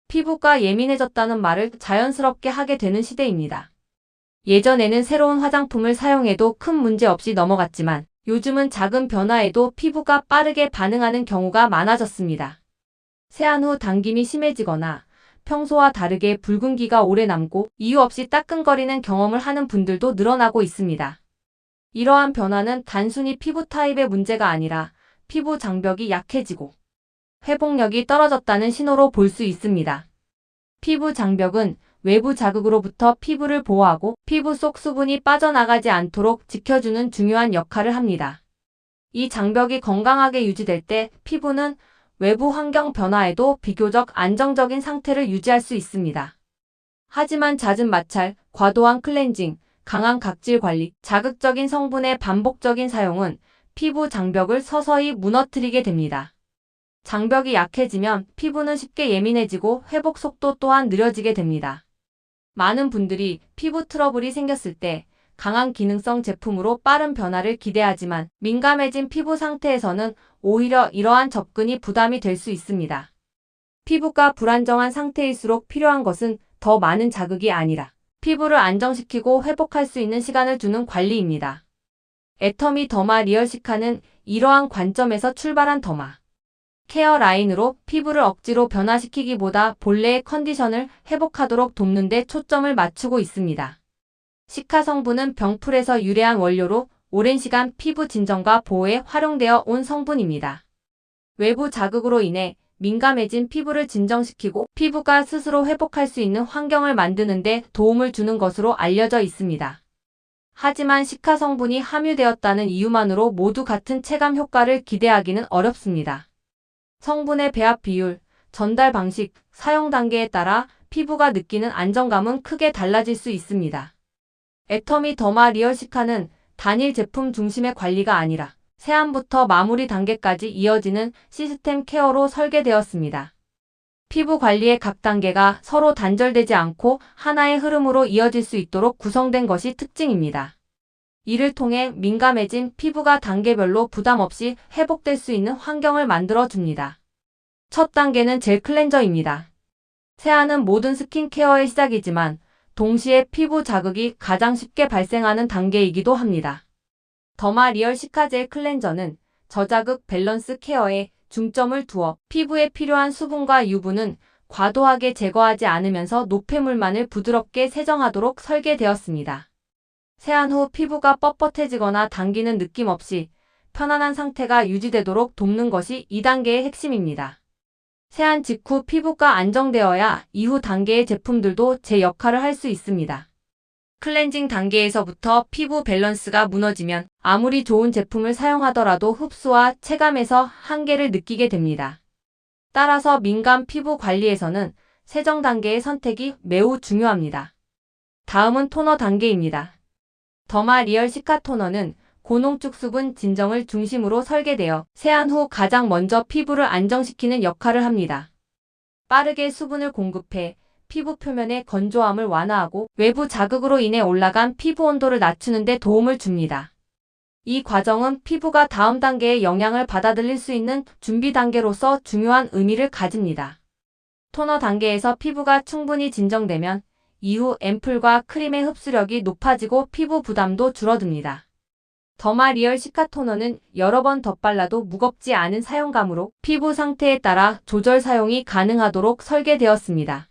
피부가 예민해졌다는 말을 자연스럽게 하게 되는 시대입니다. 예전에는 새로운 화장품을 사용해도 큰 문제 없이 넘어갔지만 요즘은 작은 변화에도 피부가 빠르게 반응하는 경우가 많아졌습니다. 세안 후 당김이 심해지거나 평소와 다르게 붉은기가 오래 남고 이유 없이 따끔거리는 경험을 하는 분들도 늘어나고 있습니다. 이러한 변화는 단순히 피부 타입의 문제가 아니라 피부 장벽이 약해지고 회복력이 떨어졌다는 신호로 볼 수 있습니다. 피부 장벽은 외부 자극으로부터 피부를 보호하고 피부 속 수분이 빠져나가지 않도록 지켜주는 중요한 역할을 합니다. 이 장벽이 건강하게 유지될 때 피부는 외부 환경 변화에도 비교적 안정적인 상태를 유지할 수 있습니다. 하지만 잦은 마찰, 과도한 클렌징, 강한 각질 관리, 자극적인 성분의 반복적인 사용은 피부 장벽을 서서히 무너뜨리게 됩니다. 장벽이 약해지면 피부는 쉽게 예민해지고 회복 속도 또한 느려지게 됩니다. 많은 분들이 피부 트러블이 생겼을 때 강한 기능성 제품으로 빠른 변화를 기대하지만 민감해진 피부 상태에서는 오히려 이러한 접근이 부담이 될 수 있습니다. 피부가 불안정한 상태일수록 필요한 것은 더 많은 자극이 아니라 피부를 안정시키고 회복할 수 있는 시간을 주는 관리입니다. 애터미 더마 리얼 시카는 이러한 관점에서 출발한 더마 케어 라인으로 피부를 억지로 변화시키기보다 본래의 컨디션을 회복하도록 돕는 데 초점을 맞추고 있습니다. 시카 성분은 병풀에서 유래한 원료로 오랜 시간 피부 진정과 보호에 활용되어 온 성분입니다. 외부 자극으로 인해 민감해진 피부를 진정시키고 피부가 스스로 회복할 수 있는 환경을 만드는 데 도움을 주는 것으로 알려져 있습니다. 하지만 시카 성분이 함유되었다는 이유만으로 모두 같은 체감 효과를 기대하기는 어렵습니다. 성분의 배합 비율, 전달 방식, 사용 단계에 따라 피부가 느끼는 안정감은 크게 달라질 수 있습니다. 애터미 더마 리얼 시카는 단일 제품 중심의 관리가 아니라 세안부터 마무리 단계까지 이어지는 시스템 케어로 설계되었습니다. 피부 관리의 각 단계가 서로 단절되지 않고 하나의 흐름으로 이어질 수 있도록 구성된 것이 특징입니다. 이를 통해 민감해진 피부가 단계별로 부담 없이 회복될 수 있는 환경을 만들어 줍니다. 첫 단계는 젤 클렌저입니다. 세안은 모든 스킨케어의 시작이지만 동시에 피부 자극이 가장 쉽게 발생하는 단계이기도 합니다. 더마 리얼 시카젤 클렌저는 저자극 밸런스 케어에 중점을 두어 피부에 필요한 수분과 유분은 과도하게 제거하지 않으면서 노폐물만을 부드럽게 세정하도록 설계되었습니다. 세안 후 피부가 뻣뻣해지거나 당기는 느낌 없이 편안한 상태가 유지되도록 돕는 것이 2단계의 핵심입니다. 세안 직후 피부가 안정되어야 이후 단계의 제품들도 제 역할을 할 수 있습니다. 클렌징 단계에서부터 피부 밸런스가 무너지면 아무리 좋은 제품을 사용하더라도 흡수와 체감에서 한계를 느끼게 됩니다. 따라서 민감 피부 관리에서는 세정 단계의 선택이 매우 중요합니다. 다음은 토너 단계입니다. 더마 리얼 시카 토너는 고농축 수분 진정을 중심으로 설계되어 세안 후 가장 먼저 피부를 안정시키는 역할을 합니다. 빠르게 수분을 공급해 피부 표면의 건조함을 완화하고 외부 자극으로 인해 올라간 피부 온도를 낮추는 데 도움을 줍니다. 이 과정은 피부가 다음 단계의 영향을 받아들일 수 있는 준비 단계로서 중요한 의미를 가집니다. 토너 단계에서 피부가 충분히 진정되면 이후 앰플과 크림의 흡수력이 높아지고 피부 부담도 줄어듭니다. 더마 리얼 시카 토너는 여러 번 덧발라도 무겁지 않은 사용감으로 피부 상태에 따라 조절 사용이 가능하도록 설계되었습니다.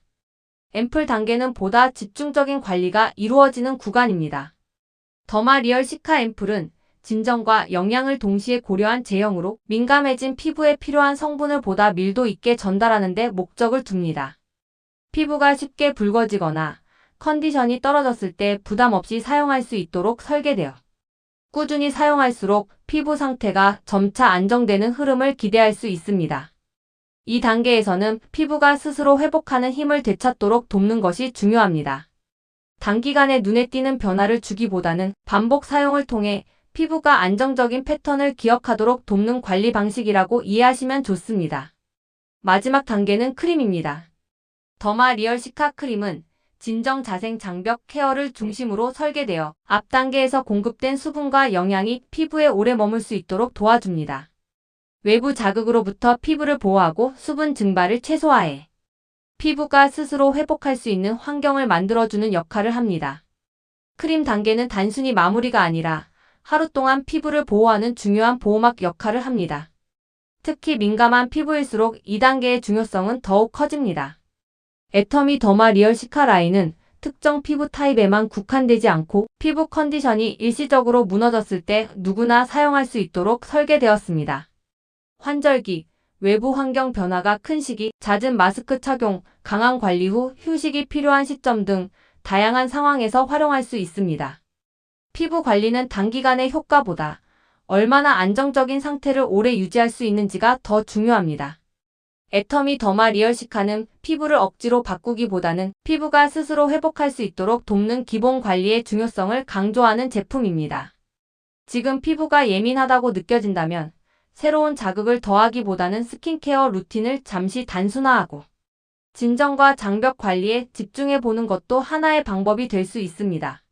앰플 단계는 보다 집중적인 관리가 이루어지는 구간입니다. 더마 리얼 시카 앰플은 진정과 영양을 동시에 고려한 제형으로 민감해진 피부에 필요한 성분을 보다 밀도 있게 전달하는 데 목적을 둡니다. 피부가 쉽게 붉어지거나 컨디션이 떨어졌을 때 부담 없이 사용할 수 있도록 설계되어 꾸준히 사용할수록 피부 상태가 점차 안정되는 흐름을 기대할 수 있습니다. 이 단계에서는 피부가 스스로 회복하는 힘을 되찾도록 돕는 것이 중요합니다. 단기간에 눈에 띄는 변화를 주기보다는 반복 사용을 통해 피부가 안정적인 패턴을 기억하도록 돕는 관리 방식이라고 이해하시면 좋습니다. 마지막 단계는 크림입니다. 더마 리얼 시카 크림은 진정 자생 장벽 케어를 중심으로 설계되어 앞 단계에서 공급된 수분과 영양이 피부에 오래 머물 수 있도록 도와줍니다. 외부 자극으로부터 피부를 보호하고 수분 증발을 최소화해 피부가 스스로 회복할 수 있는 환경을 만들어주는 역할을 합니다. 크림 단계는 단순히 마무리가 아니라 하루 동안 피부를 보호하는 중요한 보호막 역할을 합니다. 특히 민감한 피부일수록 2단계의 중요성은 더욱 커집니다. 애터미 더마 리얼 시카 라인은 특정 피부 타입에만 국한되지 않고 피부 컨디션이 일시적으로 무너졌을 때 누구나 사용할 수 있도록 설계되었습니다. 환절기, 외부 환경 변화가 큰 시기, 잦은 마스크 착용, 강한 관리 후 휴식이 필요한 시점 등 다양한 상황에서 활용할 수 있습니다. 피부 관리는 단기간의 효과보다 얼마나 안정적인 상태를 오래 유지할 수 있는지가 더 중요합니다. 애터미 더마 리얼 시카는 피부를 억지로 바꾸기보다는 피부가 스스로 회복할 수 있도록 돕는 기본 관리의 중요성을 강조하는 제품입니다. 지금 피부가 예민하다고 느껴진다면 새로운 자극을 더하기보다는 스킨케어 루틴을 잠시 단순화하고 진정과 장벽 관리에 집중해 보는 것도 하나의 방법이 될 수 있습니다.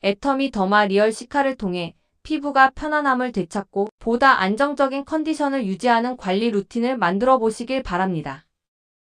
애터미 더마 리얼 시카를 통해 피부가 편안함을 되찾고 보다 안정적인 컨디션을 유지하는 관리 루틴을 만들어 보시길 바랍니다.